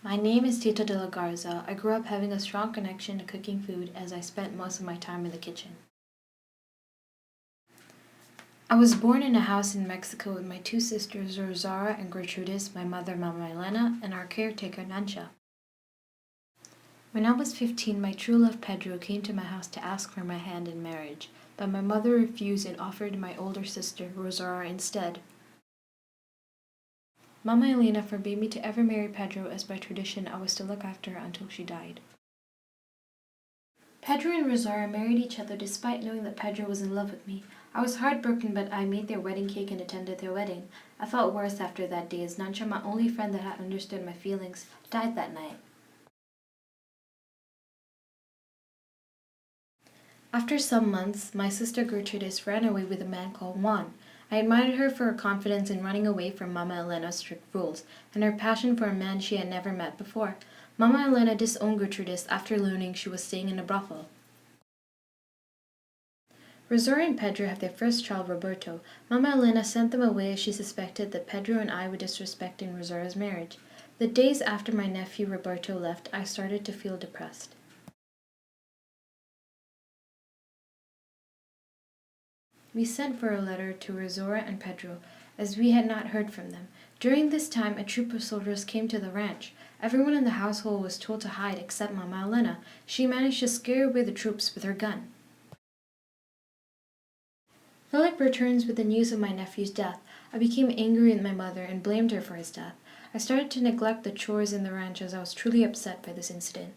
My name is Tita de la Garza. I grew up having a strong connection to cooking food as I spent most of my time in the kitchen. I was born in a house in Mexico with my two sisters, Rosara and Gertrudis, my mother, Mama Elena, and our caretaker, Nancha. When I was 15, my true love, Pedro, came to my house to ask for my hand in marriage, but my mother refused and offered my older sister, Rosara, instead. Mama Elena forbade me to ever marry Pedro as by tradition I was to look after her until she died. Pedro and Rosara married each other despite knowing that Pedro was in love with me. I was heartbroken, but I made their wedding cake and attended their wedding. I felt worse after that day as Nancha, my only friend that had understood my feelings, died that night. After some months, my sister Gertrudis ran away with a man called Juan. I admired her for her confidence in running away from Mama Elena's strict rules, and her passion for a man she had never met before. Mama Elena disowned Gertrudis after learning she was staying in a brothel. Rosario and Pedro have their first child, Roberto. Mama Elena sent them away as she suspected that Pedro and I were disrespecting Rosario's marriage. The days after my nephew Roberto left, I started to feel depressed. We sent for a letter to Rosora and Pedro, as we had not heard from them. During this time, a troop of soldiers came to the ranch. Everyone in the household was told to hide except Mama Elena. She managed to scare away the troops with her gun. Philip returns with the news of my nephew's death. I became angry with my mother and blamed her for his death. I started to neglect the chores in the ranch as I was truly upset by this incident.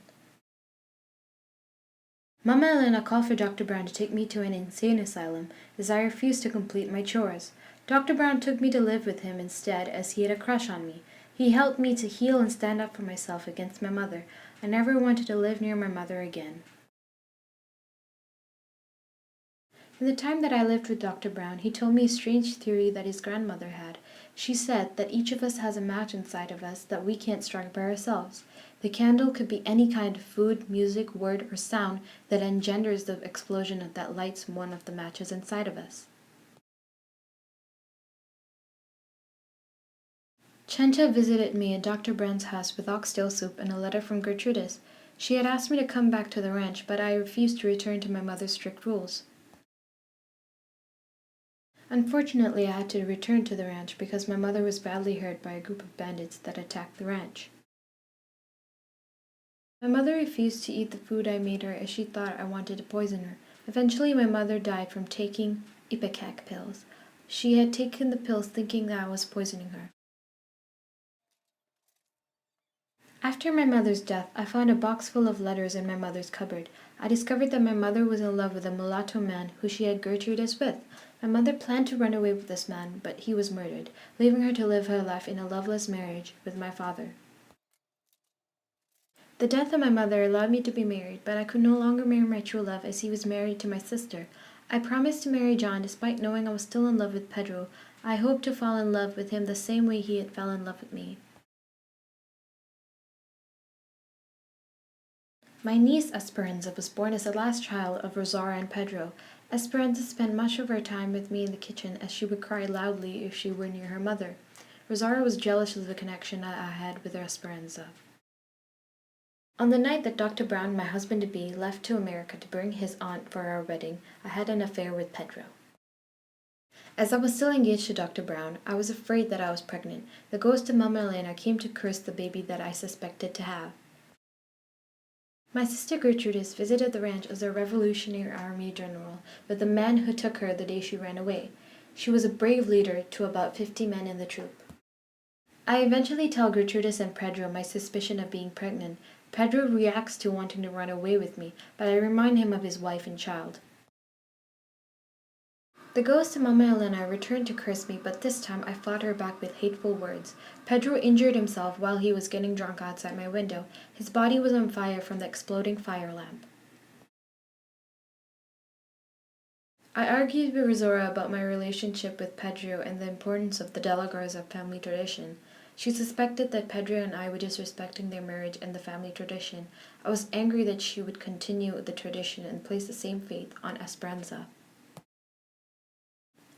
Mama Elena called for Dr. Brown to take me to an insane asylum, as I refused to complete my chores. Dr. Brown took me to live with him instead, as he had a crush on me. He helped me to heal and stand up for myself against my mother. I never wanted to live near my mother again. In the time that I lived with Dr. Brown, he told me a strange theory that his grandmother had. She said that each of us has a match inside of us that we can't strike by ourselves. The candle could be any kind of food, music, word, or sound that engenders the explosion that lights one of the matches inside of us. Chenta visited me at Dr. Brown's house with oxtail soup and a letter from Gertrudis. She had asked me to come back to the ranch, but I refused to return to my mother's strict rules. Unfortunately, I had to return to the ranch because my mother was badly hurt by a group of bandits that attacked the ranch. My mother refused to eat the food I made her as she thought I wanted to poison her. Eventually, my mother died from taking ipecac pills. She had taken the pills thinking that I was poisoning her. After my mother's death, I found a box full of letters in my mother's cupboard. I discovered that my mother was in love with a mulatto man who she had Gertrudis with. My mother planned to run away with this man, but he was murdered, leaving her to live her life in a loveless marriage with my father. The death of my mother allowed me to be married, but I could no longer marry my true love as he was married to my sister. I promised to marry John despite knowing I was still in love with Pedro. I hoped to fall in love with him the same way he had fell in love with me. My niece Esperanza was born as the last child of Rosara and Pedro. Esperanza spent much of her time with me in the kitchen as she would cry loudly if she were near her mother. Rosara was jealous of the connection that I had with Esperanza. On the night that Dr. Brown, my husband-to-be, left to America to bring his aunt for our wedding, I had an affair with Pedro. As I was still engaged to Dr. Brown, I was afraid that I was pregnant. The ghost of Mama Elena came to curse the baby that I suspected to have. My sister Gertrudis visited the ranch as a Revolutionary Army general with the man who took her the day she ran away. She was a brave leader to about 50 men in the troop. I eventually tell Gertrudis and Pedro my suspicion of being pregnant. Pedro reacts to wanting to run away with me, but I remind him of his wife and child. The ghost of Mama Elena returned to curse me, but this time I fought her back with hateful words. Pedro injured himself while he was getting drunk outside my window. His body was on fire from the exploding fire lamp. I argued with Rosora about my relationship with Pedro and the importance of the De La Garza family tradition. She suspected that Pedro and I were disrespecting their marriage and the family tradition. I was angry that she would continue the tradition and place the same faith on Esperanza.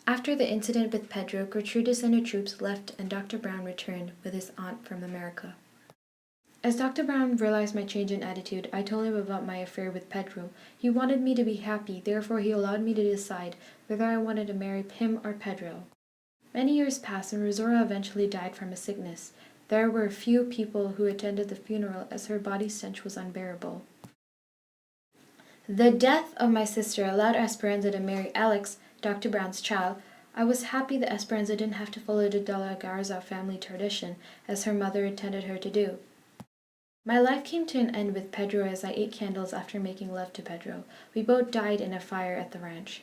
After the incident with Pedro, Gertrudis and her troops left and Dr. Brown returned with his aunt from America. As Dr. Brown realized my change in attitude, I told him about my affair with Pedro. He wanted me to be happy, therefore he allowed me to decide whether I wanted to marry him or Pedro. Many years passed, and Rosora eventually died from a sickness. There were few people who attended the funeral, as her body stench was unbearable. The death of my sister allowed Esperanza to marry Alex, Dr. Brown's child. I was happy that Esperanza didn't have to follow the De la Garza family tradition, as her mother intended her to do. My life came to an end with Pedro as I ate candles after making love to Pedro. We both died in a fire at the ranch.